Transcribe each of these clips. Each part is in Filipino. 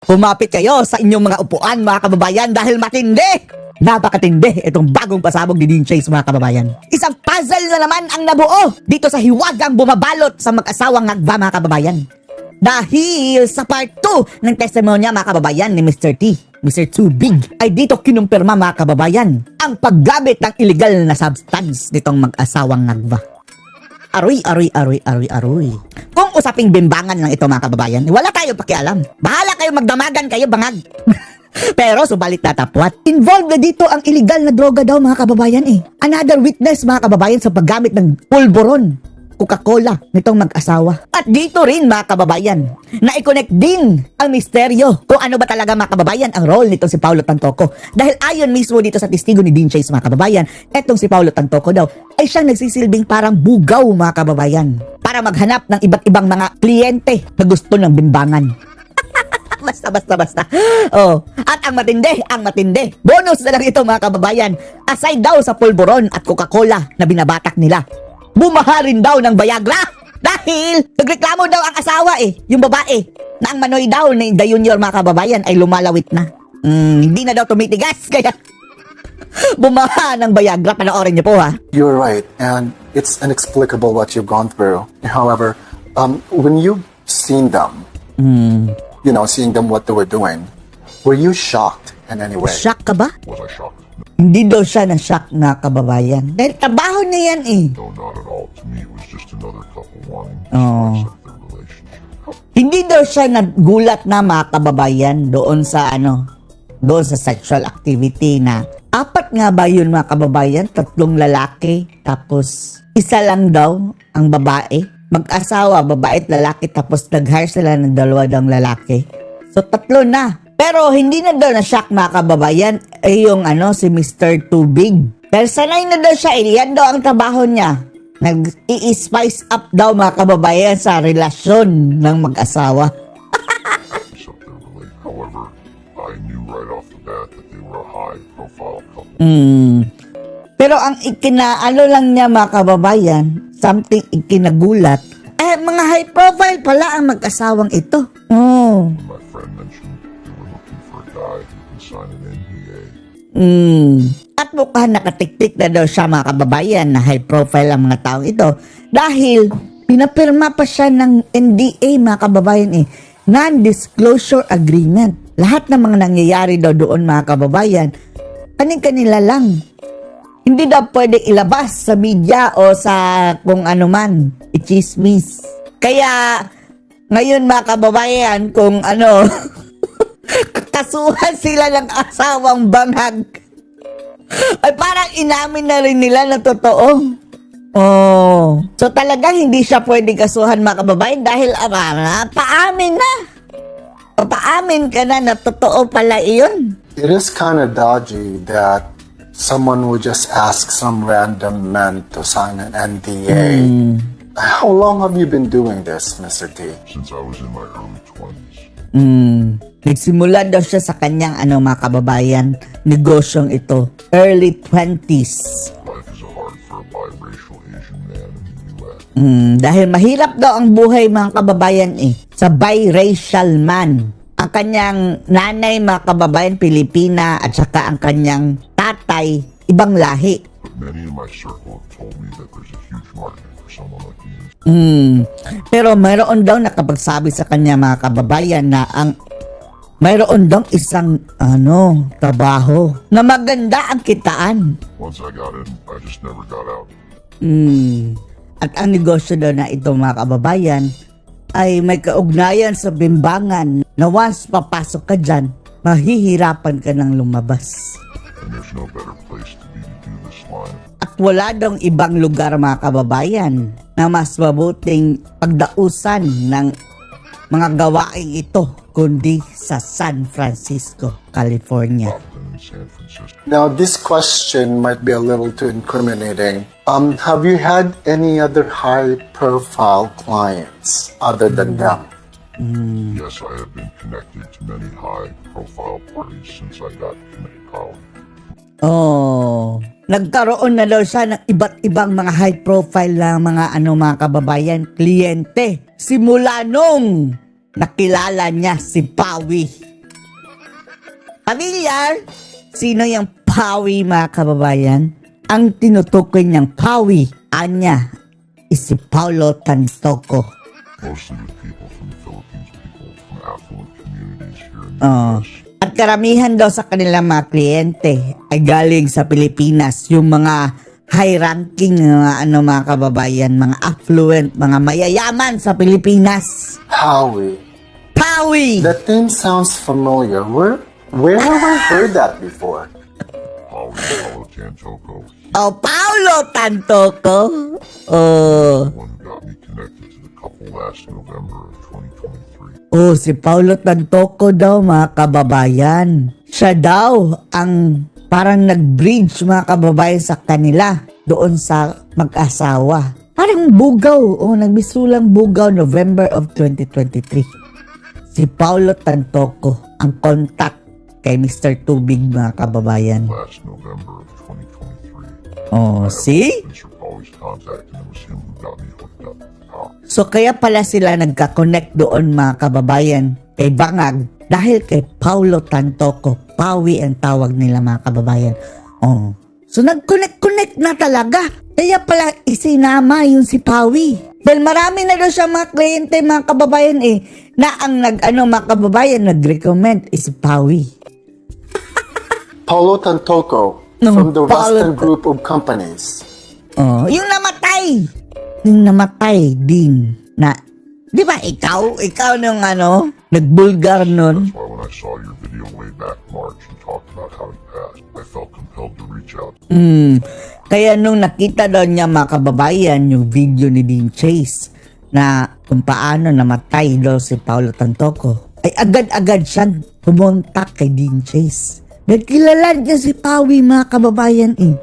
Pumapit kayo sa inyong mga upuan mga kababayan dahil matindi! Napakatindi itong bagong pasabog ni Dean Chase mga kababayan. Isang puzzle na naman ang nabuo dito sa hiwagang bumabalot sa mag-asawang ngagba mga kababayan. Dahil sa part 2 ng testimonya mga kababayan ni Mr. T, Mr. Too Big, ay dito kinumpirma mga kababayan ang paggamit ng illegal na substance nitong mag-asawang ngagba. Aroy. Kung usaping bimbangan lang ito mga kababayan, wala tayo pakialam. Bahala kayo magdamagan kayo bangag. Pero subalit tatapwat, involved na dito ang illegal na droga daw mga kababayan eh. Another witness mga kababayan sa paggamit ng pulburon, Coca-Cola nitong mag-asawa. At dito rin mga kababayan, na-connect din ang misteryo kung ano ba talaga mga kababayan ang role nitong si Paulo Tantoco. Dahil ayon mismo dito sa testigo ni Dean Chase mga kababayan, etong si Paulo Tantoco daw ay siyang nagsisilbing parang bugaw mga kababayan para maghanap ng iba't ibang mga kliyente na gusto ng bimbangan. Basta. Oh, at ang matindi. Bonus na lang ito mga kababayan. Aside daw sa pulburon at Coca-Cola na binabatak nila, bumaha rin daw ng Viagra. Dahil nagreklamo daw ang asawa yung babae, na ang manoy daw ni The Junior mga kababayan ay lumalawit na. Hindi na daw tumitigas, kaya bumaha ng Viagra. Panoorin niyo po ha. You're right, and it's inexplicable what you've gone through. However, when you've seen them, seeing them what they were doing, were you shocked in any way? Shock ka ba? Was I shocked? Hindi daw siya na-shock na kababayan. Dahil trabaho na yan No, not at all. To me, it was just another couple wanting to Oh. spice up their relationship. Hindi daw siya nagulat na mga kababayan doon sa sexual activity na apat nga ba yun mga kababayan? 3 lalaki, tapos isa lang daw ang babae. Mag-asawa, babae at lalaki, tapos nag-hire sila ng 2 daw lalaki. So 3 na. Pero hindi na daw na-shock mga kababayan yung si Mr. Too Big. Dahil sanay na daw siya, yan daw ang trabaho niya. Nag-i-spice up daw mga kababayan sa relasyon ng mag-asawa. Spice up their relate. However, I knew right off the bat that they were a high-profile couple. Pero ang lang niya mga kababayan, something ikinagulat, mga high profile pala ang mag-asawang ito. Oh. My friend mentioned they were looking for a guy who can sign an NDA. At mukhang nakatiktik na daw siya mga kababayan na high profile ang mga taong ito. Dahil pinapirma pa siya ng NDA mga kababayan Non-disclosure agreement. Lahat ng mga nangyayari daw doon mga kababayan, kanila lang. Hindi daw pwede ilabas sa media o sa kung ano man, i-chismis. Kaya, ngayon mga kababayan, kung kasuhan sila ng asawang bangag, ay parang inamin na rin nila na totoo. Oh. So talagang hindi siya pwede kasuhan mga kababayan dahil paamin na. Paamin ka na totoo pala iyon. It is kind of dodgy that someone would just ask some random man to sign an NDA. How long have you been doing this, Mr. T? Since I was in my early 20s. Nagsimula daw siya sa kanyang mga kababayan, negosyong ito. Early 20s. Life is hard for a biracial Asian man in the U.S. Dahil mahirap daw ang buhay mga kababayan sa biracial man. Ang kanyang nanay mga kababayan Pilipina at saka ang kanyang tatay ibang lahi. But many in my circle have told me that there's a huge market for someone like me. Pero mayroon daw nakapagsabi sa kanya mga kababayan na mayroon daw isang trabaho na maganda ang kitaan. Once I got in, I just never got out. At ang negosyo daw na ito mga kababayan ay may kaugnayan sa bimbangan na once papasok ka dyan, mahihirapan ka ng lumabas. And there's no better place to be to do this line. At wala daw ibang lugar mga kababayan na mas mabuting pagdausan ng mga gawain ito kundi sa San Francisco, California. Often in San Francisco. Now, this question might be a little too incriminating. Have you had any other high-profile clients other than them? Yes, I have been connected to many high-profile parties since I got to college. Oh, nagkaroon na daw siya ng iba't ibang mga high profile na mga mga kababayan, kliyente. Simula nung nakilala niya si Pawi. Familiar? Sino yung Pawi, mga kababayan? Ang tinutukoy niyang Pawi, anya, is si Paulo Tantoco. Mostly with people from the Philippines, people from affluent communities here in the US. At karamihan daw sa kanilang mga kliyente ay galing sa Pilipinas, yung mga high-ranking mga kababayan, mga affluent, mga mayayaman sa Pilipinas. Howie. Pawi! That name sounds familiar. Where have I heard that before? Paulo Tantoco, Oh, Paulo Tantoco. Oh. the one who got me connected to the couple last November of 2023. Oh, si Paulo Tantoco daw, mga kababayan. Siya daw ang parang nag-bridge, mga kababayan, sa kanila doon sa mag-asawa. Parang bugaw. Oh, nagbisulang bugaw November of 2023. Si Paulo Tantoco ang contact kay Mr. Tubig, mga kababayan. Last November of 2023. Oh, see? Mr. Pauly's contact, and it was him who got me hooked up with the power. So kaya pala sila nagka-connect doon, mga kababayan, kay Bangag dahil kay Paulo Tantoco. Pawi ang tawag nila, mga kababayan. Oh. So nag-connect na talaga. Kaya pala isinama yung si Pawi. Dahil marami na daw siya mga kliyente, mga kababayan na ang mga kababayan nag-recommend is si Pawi. Paulo Tantoco No, from the Paulo Western Group of Companies. Oh, yung namatay. Yung namatay din na, di ba ikaw nung nagbulgar nun. That's why when I saw your video way back March and talked about how he passed, I felt compelled to reach out. Kaya nung nakita daw niya, mga kababayan, yung video ni Dean Chase na kung paano namatay daw si Paulo Tantoco, ay agad-agad siyang pumunta kay Dean Chase. Nagkilala niya si Pawi, mga kababayan To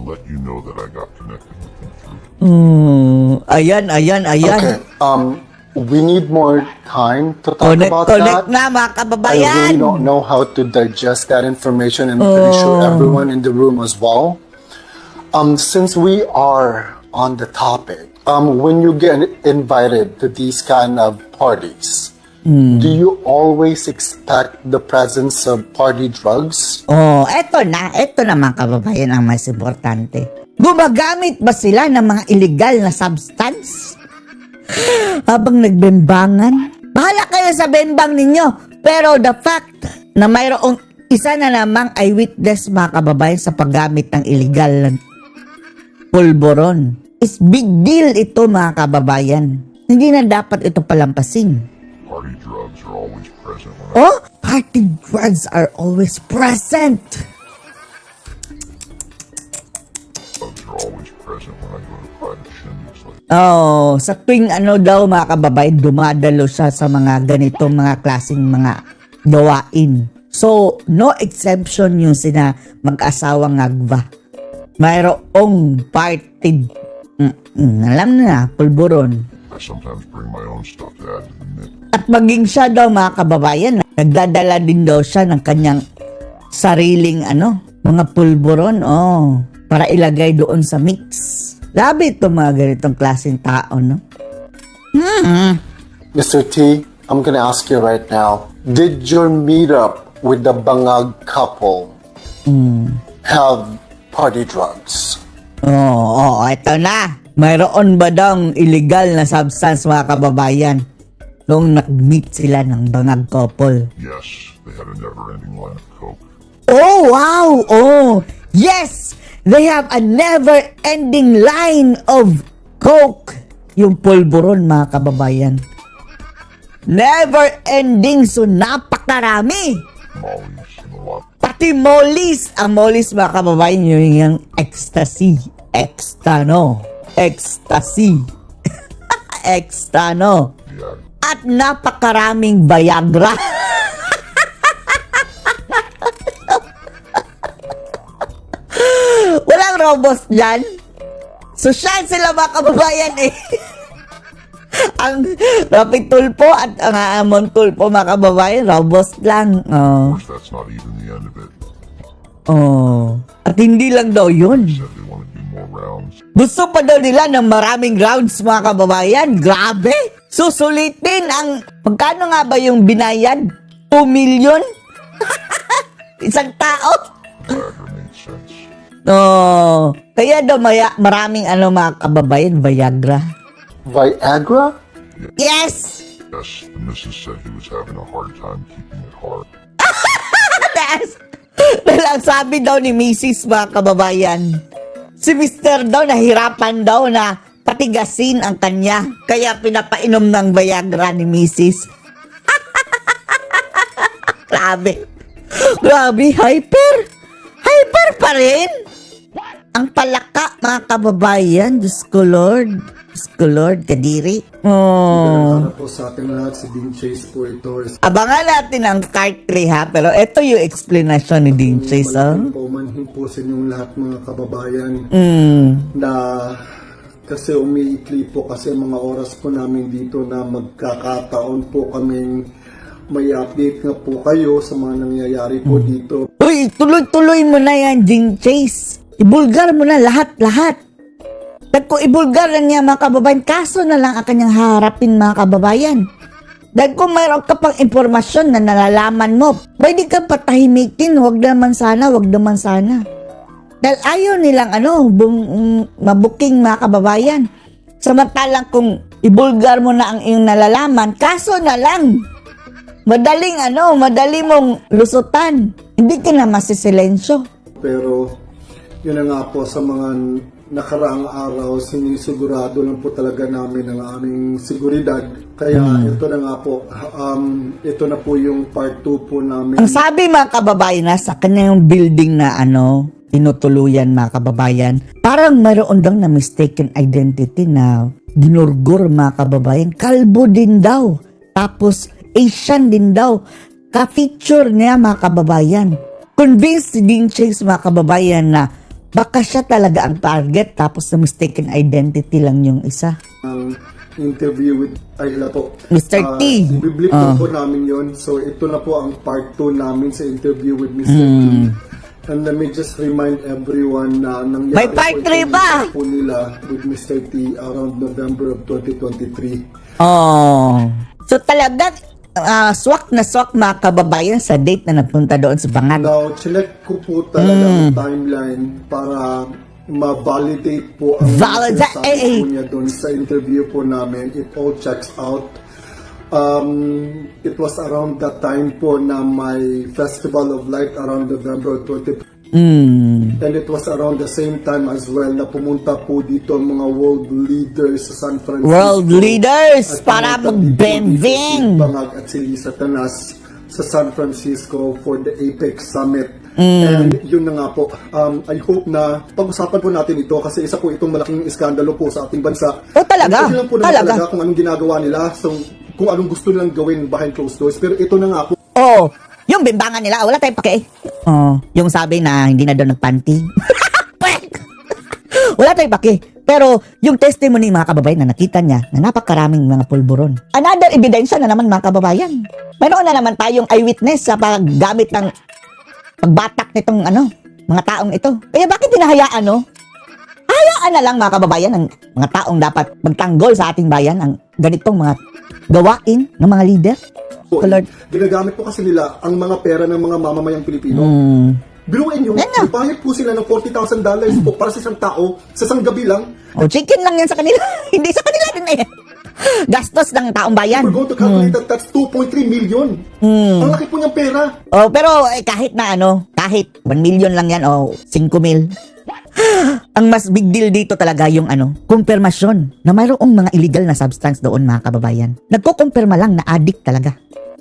let you know that I got connected with him through. Ayan. Okay. We need more time to talk about Connect that. na, mga I kababayan. really don't know how to digest that information, and I'm pretty sure everyone in the room as well. Since we are on the topic, when you get invited to these kind of parties, do you always expect the presence of party drugs? Oh, eto na mga kababayan ang mas importante. Gumagamit ba sila ng mga illegal na substance? Habang nagbembangan? Bahala kayo sa bembang ninyo. Pero the fact na mayroong isa na namang eyewitness, mga kababayan, sa paggamit ng illegal na pulburon is big deal ito, mga kababayan. Hindi na dapat ito palampasin. Party drugs are always present when Oh, party drugs are always present. I go to private shindigs like Oh, sa tuwing daw, mga kababayan, dumadalo siya sa mga ganitong mga klaseng mga gawain. So, no exemption yung sina mag-asawang Agva. Mayroong party, alam na, pulburon. I sometimes bring my own stuff to add to the mix. At maging siya daw, mga kababayan, nagdadala din daw siya ng kanyang sariling mga pulburon, para ilagay doon sa mix. Labi ito mga ganitong klaseng tao, no? Mr. T, I'm gonna ask you right now, did your meetup with the Bangag couple have party drugs? Ito na. Mayroon ba daw illegal na substance, mga kababayan, nung nag-meet sila ng Bangag couple? Yes, they had a never-ending line of coke. Oh, wow! Oh, yes! They have a never-ending line of coke. Yung pulburon, mga kababayan. Never-ending, so napakarami. Mollies and a lot. Pati mollies. Ang mollies, mga kababayan, yung ecstasy. Ecstasy. Extano. Yeah, At napakaraming Viagra. Walang robos dyan. So, siya sila, mga kababayan ang Rapid Tulpo at ang Amon Tulpo, mga kababayan, robos lang. of course, that's not even the end of it. At hindi lang daw yun. Said they want to do more rounds. Gusto pa daw nila ng maraming rounds, mga kababayan. Grabe! Susulitin ang... Magkano nga ba yung binayad? 2 million? Isang tao. Viagra made sense. Oh, kaya daw maraming mga kababayan, Viagra. Viagra? Yes! Yes, the missus said he was having a hard time keeping it hard. Yes! Dahil ang sabi daw ni Mrs. mga kababayan, si Mr. daw nahirapan daw na patigasin ang kanya. Kaya pinapainom ng Viagra ni Mrs. Grabe. Grabe, hyper. Hyper pa rin. Ang palaka, mga kababayan. Diyos ko, Lord. Diyos ko, Lord. Kadiri. Oh. Para po sa ating lahat, si Dean Chase po ito. Abangan natin ang part 3 ha. Pero ito yung explanation ni Dean Chase. Malaking paumanhin po sa inyong lahat mga kababayan na kasi umiikli po kasi mga oras po namin dito na magkakataon po kaming may update nga po kayo sa mga nangyayari po dito. Uy, tuloy-tuloy mo na yan, Dean Chase. Ibulgar mo na lahat-lahat. Dahil ibulgar na niya mga kababayan, kaso na lang ang kanyang harapin mga kababayan. Dahil kung mayroon ka pang impormasyon na nalalaman mo, pwede ka patahimikin, wag naman sana. Dahil ayaw nilang mabuking mga kababayan. Samantalang kung ibulgar mo na ang iyong nalalaman, kaso na lang. Madali mong lusutan. Hindi ka na masisilensyo. Pero yun na nga po sa mga nakaraang araw, sinisigurado lang po talaga namin ang aming seguridad. Kaya ito na nga po, ito na po yung part 2 po namin. Ang sabi mga kababayan na sa kanyang building na tinutuluyan mga kababayan, parang mayroon daw na mistaken identity na ginurgur mga kababayan. Kalbo din daw. Tapos Asian din daw. Ka-feature niya mga kababayan. Convinced si Dean Chase mga kababayan na baka siya talaga ang target tapos na mistaken identity lang yung isa. Ang interview with Ayla po. Mr. T. Ibiblip po namin yon. So ito na po ang part 2 namin sa interview with Mr. T. And let me just remind everyone na nangyari May part 3 ba? po nila with Mr. T around November of 2023. Oh. So talaga swak na swak mga kababayan sa date na nagpunta doon sa Bangat. Now, chinek ko po talaga ang timeline para ma-validate po ang sinasabi po niya doon sa interview po namin. It all checks out. It was around that time po na may Festival of Light around November 2023. And it was around the same time as well na pumunta po dito ang mga world leaders sa San Francisco. World leaders At para pumunta dito mag-bending. si Bangag at si Lisa Tanas sa San Francisco for the APEC Summit. And yun na nga po, I hope na pag-usapan po natin ito kasi isa po itong malaking iskandalo po sa ating bansa. Oh, talaga? Hindi lang po naman talaga kung anong ginagawa nila, so, kung anong gusto nilang gawin behind closed doors. Pero ito na nga po. Oh, yung bimbangan nila, wala tayong pake. Oh, yung sabi na hindi na daw nagpanty. Wala tayong pake. Pero yung testimony mga kababayan na nakita niya na napakaraming mga pulburon. Another ebidensya na naman mga kababayan. Mayroon na naman tayong eyewitness sa paggamit ng pagbatak nitong mga taong ito. Kaya bakit hinahayaan hayaan na lang mga kababayan ng mga taong dapat magtanggol sa ating bayan ang ganitong mga gawain ng mga leader? Lord. Ginagamit po kasi nila ang mga pera ng mga mamamayang Pilipino. Biruin nyo, bayad po sila ng $40,000 po para sa isang tao, sa isang gabi lang. O, chicken lang yan sa kanila. Hindi sa kanila din eh. Gastos ng taong bayan. We're going to calculate that that's 2.3 million. Ang laki po niyang pera. Oh, pero kahit na kahit 1 million lang yan o 5 mil. Ang mas big deal dito talaga yung kumpirmasyon na mayroong mga illegal na substance doon mga kababayan. Nagkukumpirma lang na addict talaga.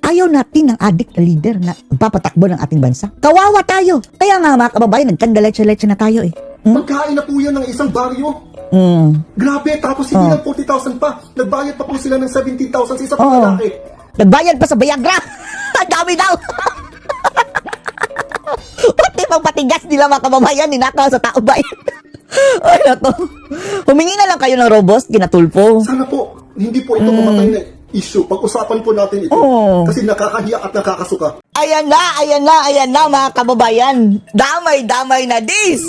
Ayaw natin ng addict na leader na papatakbo ng ating bansa. Kawawa tayo. Kaya nga mga kababayan, nagkandaleche-leche na tayo eh. Magkain na po yan ng isang baryo. Grabe, tapos hindi lang 40,000 pa. Nagbayad pa po sila ng 17,000 sa isa pang lalaki. Nagbayad pa sa Viagra. Ang dami daw. Pati pang patigas nila mga kababayan, ninakaw sa tao bayan. Ay, nato. Humingi na lang kayo ng robust, ginatulpo. Sana po, hindi po ito mamatay na issue. Pag-usapan po natin ito. Kasi nakakahiya at nakakasuka. Ayan na mga kababayan. Damay na this.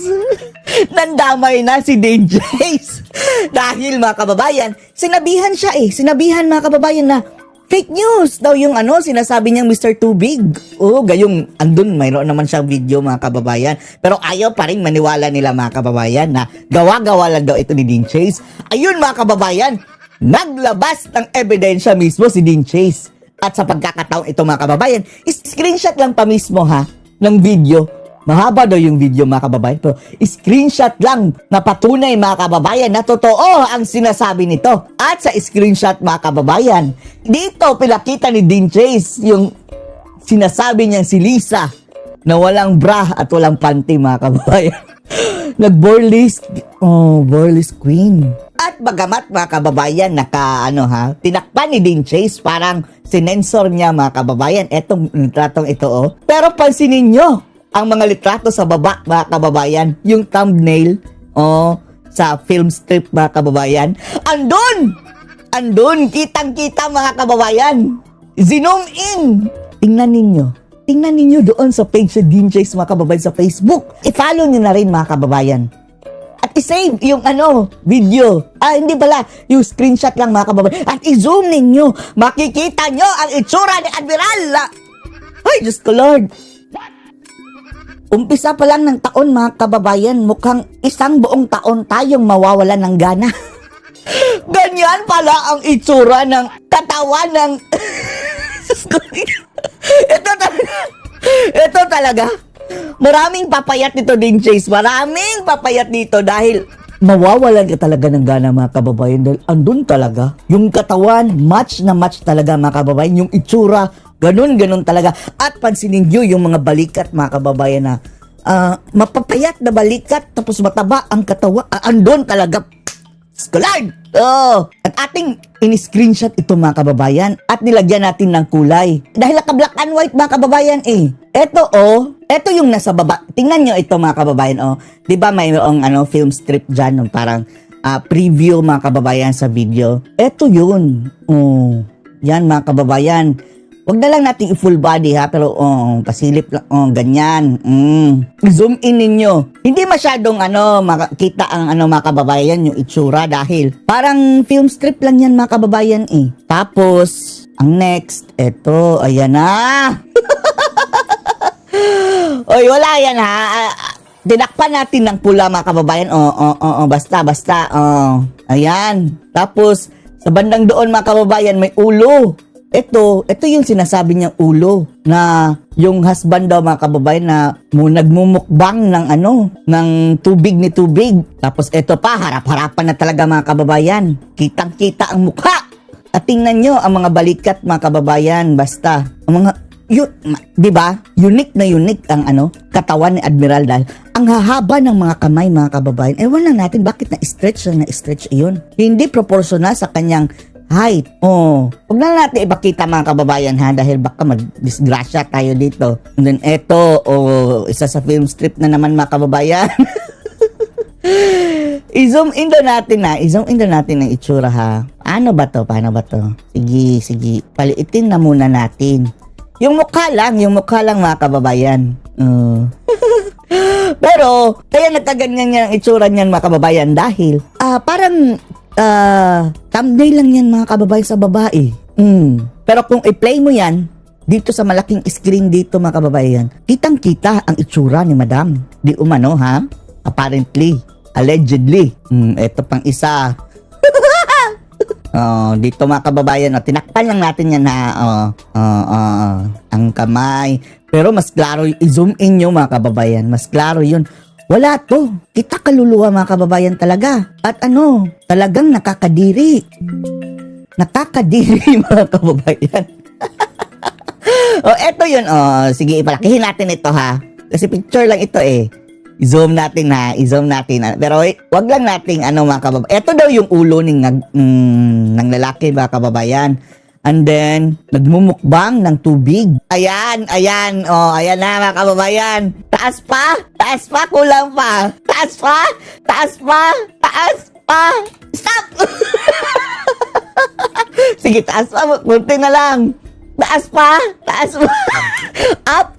Nandamay na si Dean Chase. Dahil mga kababayan, sinabihan siya Sinabihan mga kababayan na Fake news daw yung ano, sinasabi niyang Mr. Tubig. Oo, gayong andun, mayroon naman siyang video mga kababayan. Pero ayaw pa rin maniwala nila mga kababayan na gawa-gawa lang daw ito ni Dean Chase. Ayun mga kababayan, naglabas ng ebidensya mismo si Dean Chase. At sa pagkakataong ito mga kababayan, screenshot lang pa mismo ha, ng video. Mahaba daw yung video mga kababayan, pero screenshot lang na patunay mga kababayan na totoo ang sinasabi nito. At sa screenshot mga kababayan, dito pinakita ni Dean Chase yung sinasabi niyang si Lisa na walang bra at walang panty mga kababayan. Nag-burlesque, burlesque queen. At bagamat mga kababayan, tinakpan ni Dean Chase, parang sinensor niya mga kababayan, etong litratong ito Pero pansinin nyo, ang mga litrato sa baba, mga kababayan, yung thumbnail, sa film strip, mga kababayan, andun, kitang-kita, mga kababayan. Zoom in. Tingnan ninyo doon sa page sa Dean Chase, mga kababayan, sa Facebook. I-follow nyo na rin, mga kababayan. At i-save yung video. Hindi pala, yung screenshot lang, mga kababayan. At i-zoom ninyo, makikita nyo ang itsura ni Admiral. Ay, Diyos ko Lord. Umpisa pa lang ng taon mga kababayan, mukhang isang buong taon tayong mawawalan ng gana. Ganyan pala ang itsura ng katawan ng... Ito talaga. Maraming papayat nito Dean Chase. Maraming papayat dito dahil mawawalan ka talaga ng gana mga kababayan dahil andun talaga. Yung katawan, match na match talaga mga kababayan. Yung itsura, ganun talaga. At pansinin nyo yung mga balikat mga kababayan na mapapayat na balikat tapos mataba ang katawan. Andun talaga. Skolard! At ating in-screenshot ito mga kababayan at nilagyan natin ng kulay. Dahil naka-black and white mga kababayan Ito yung nasa baba. Tingnan nyo ito mga kababayan Diba mayroong film strip dyan, parang preview mga kababayan sa video. Ito yun. Yan mga kababayan. Huwag na lang natin i-full body ha, pero pasilip lang, ganyan. Zoom in ninyo. Hindi masyadong makita ang mga kababayan yung itsura dahil parang film strip lang yan mga kababayan Tapos, ang next, eto, ayan na. Oy, wala yan ha. Dinakpan natin ng pula mga kababayan. Basta. Ayan. Tapos, sa bandang doon mga kababayan, may ulo. Ito yung sinasabi niyang ulo na yung husband daw mga kababayan na nagmumukbang ng tubig. Tapos ito pa, harap-harapan na talaga mga kababayan. Kitang-kita ang mukha. At tingnan nyo ang mga balikat mga kababayan. Basta, ang mga, di ba? Unique ang katawan ni Admiral dahil ang hahaba ng mga kamay mga kababayan. Ewan lang natin bakit na-stretch iyon. Hindi proportional sa kanyang height. Huwag na natin ipakita mga kababayan ha dahil baka mag-disgrasya tayo dito. And then eto, isa sa film strip na naman mga kababayan. I-zoom in doon natin ang itsura ha. Paano ba to? Sige. Paliitin na muna natin. Yung mukha lang mga kababayan. Pero, kaya nagkaganyan ang itsura niyan mga kababayan dahil, parang, thumbnail lang yan mga kababayan sa babae. Pero kung i-play mo yan, dito sa malaking screen dito mga kababayan, kitang-kita ang itsura ni Madam. Di umano ha? Apparently. Allegedly. Ito pang isa. Dito mga kababayan, tinakpan lang natin yan ha. Ang kamay. Pero mas klaro, i-zoom in nyo mga kababayan. Mas klaro yun. Wala to. Kita kaluluwa mga kababayan talaga. At talagang nakakadiri. Nakakadiri mga kababayan. Eto yun. Sige, ipalakihin natin ito ha. Kasi picture lang ito I-zoom natin. Pero wag lang nating mga kababayan. Ito daw yung ulo ng lalaki mga kababayan. And then, nagmumukbang ng tubig. Ayan. Ayan na mga kababayan. Taas pa, kulang pa. Taas pa. Stop! Sige, taas pa. Kunti na lang. Taas pa. Up.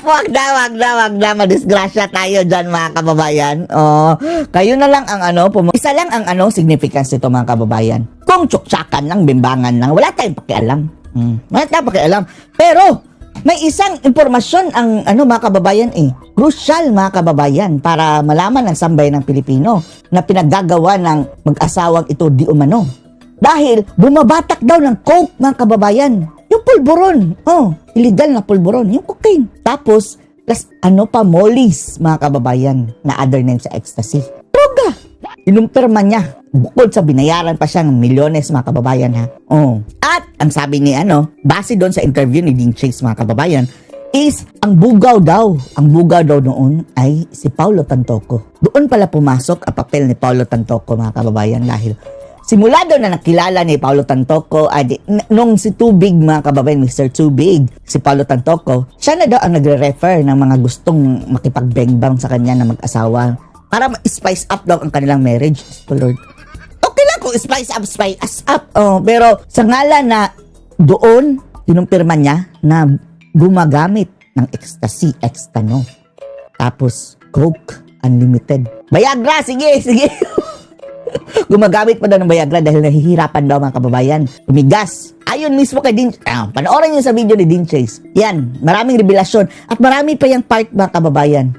Wag na. Madisgrasya tayo dyan mga kababayan. Kayo na lang ang isa lang ang significance nito mga kababayan. Kung tsuktsakan lang, bimbangan lang, wala tayong pakialam. Wala tayong pakialam. Pero, may isang impormasyon ang mga kababayan crucial mga kababayan para malaman ng sambayan ng Pilipino na pinaggagawa ng mag-asawang ito di umano. Dahil bumabatak daw ng coke mga kababayan. Yung pulburon. Illegal na pulburon. Yung cocaine. Tapos, plus mollies mga kababayan na other name sa ecstasy. Droga! Inumpirma niya. Bukod sa binayaran pa siya ng milyones mga kababayan ha. At ang sabi ni base doon sa interview ni Dean Chase mga kababayan, is ang bugaw daw noon ay si Paulo Tantoco. Doon pala pumasok ang papel ni Paulo Tantoco mga kababayan dahil simula daw na nakilala ni Paulo Tantoco nung si Tubig mga kababayan, Mr. Tubig, si Paulo Tantoco, siya na daw ang nagre-refer ng mga gustong makipag-bang sa kanya na mag-asawa para ma-spice up daw ang kanilang marriage. Oh Lord. Okay lang kung spice up. Pero sa ngalan na doon, tinumpirma niya na gumagamit ng ecstasy, extano. Tapos, Coke, unlimited. Viagra, sige. Gumagamit pa daw ng Viagra dahil nahihirapan daw mga kababayan. Tumigas. Ayon mismo kay Dean, panoorin niyo sa video ni Dean Chase. Yan, maraming revelasyon. At marami pa yung part mga kababayan.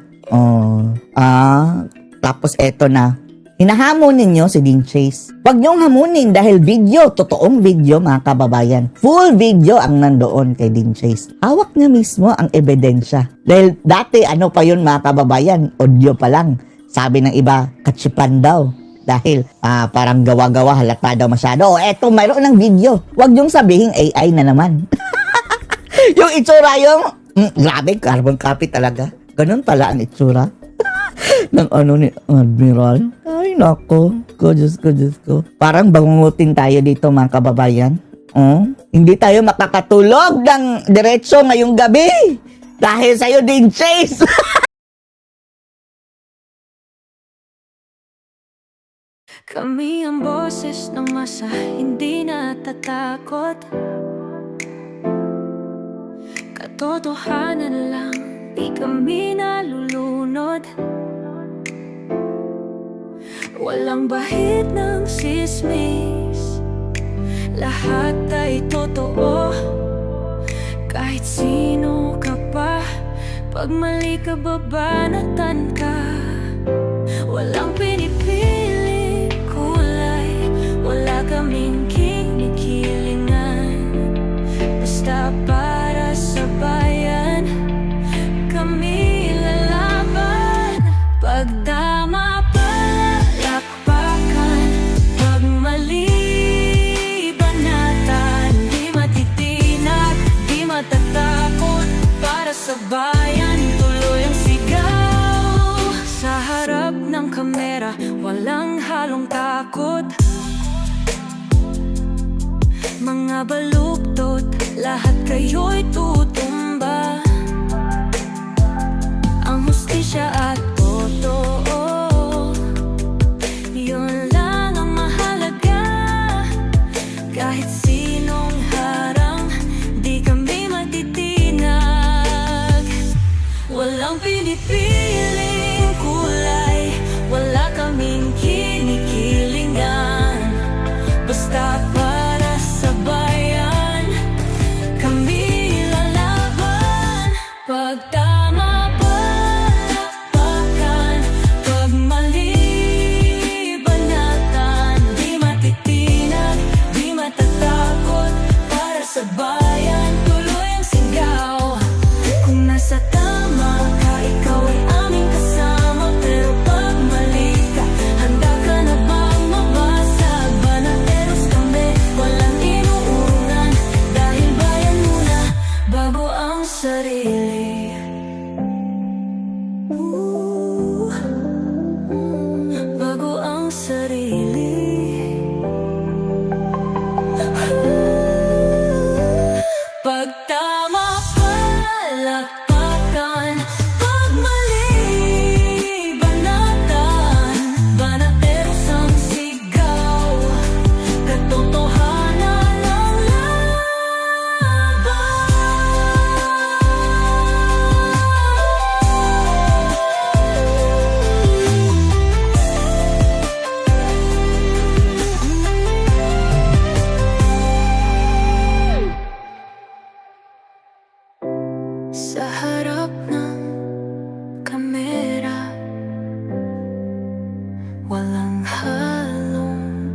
Tapos eto na. Hinahamon ninyo si Dean Chase. Huwag niyong hamunin dahil video, totoong video mga kababayan. Full video ang nandoon kay Dean Chase. Hawak niya mismo ang ebidensya. Dahil dati pa yun mga kababayan, audio pa lang. Sabi ng iba, katsipan daw. Dahil parang gawa-gawa, halata daw masyado. Eto, mayroon ng video. Huwag niyong sabihin AI na naman. Yung itsura grabe, carbon copy talaga. Ganun pala ang itsura. ng ni Admiral. Ay, nako. Diyos ko. Parang bangungutin tayo dito mga kababayan. Hindi tayo makakatulog ng diretso ngayong gabi. Dahil sa'yo din, Chase. Kami ang boses ng masa, hindi natatakot. Katotohanan lang, di kami nalulunod. Walang bahid ng sismis, lahat ay totoo. Kahit sino ka pa, pag mali ka babanatan ka. Walang pinipili kulay, wala kaming kinikilingan. Basta para sa bayan, kami lalaban. Pagdama palakpakan, pag mali banatan. Di matitinag, di matatakot, para sa bayan tuloy ang sigaw. Sa harap ng kamera, walang halong takot. Mga baluktot, lahat kayo'y tutumba. Ang hustisya at totoo, yun lang ang mahalaga. Kahit sinong harang, di kami matitinag. Walang pinipiling kulay, wala kaming kinikilingan. Basta para sa bayan, kami lalaban. Pagtama palakpakan, pag mali banatan. Di matitinag, di matatakot, para sa bayan tuloy ang sigaw. Kung nasa tama ka, ikaw ay aming kasama. Pero pag mali ka, handa ka na bang mabasag? Banateros kami, walang inuurungan. Dahil bayan muna, bago ang sarili. Bago ang sarili. walang halong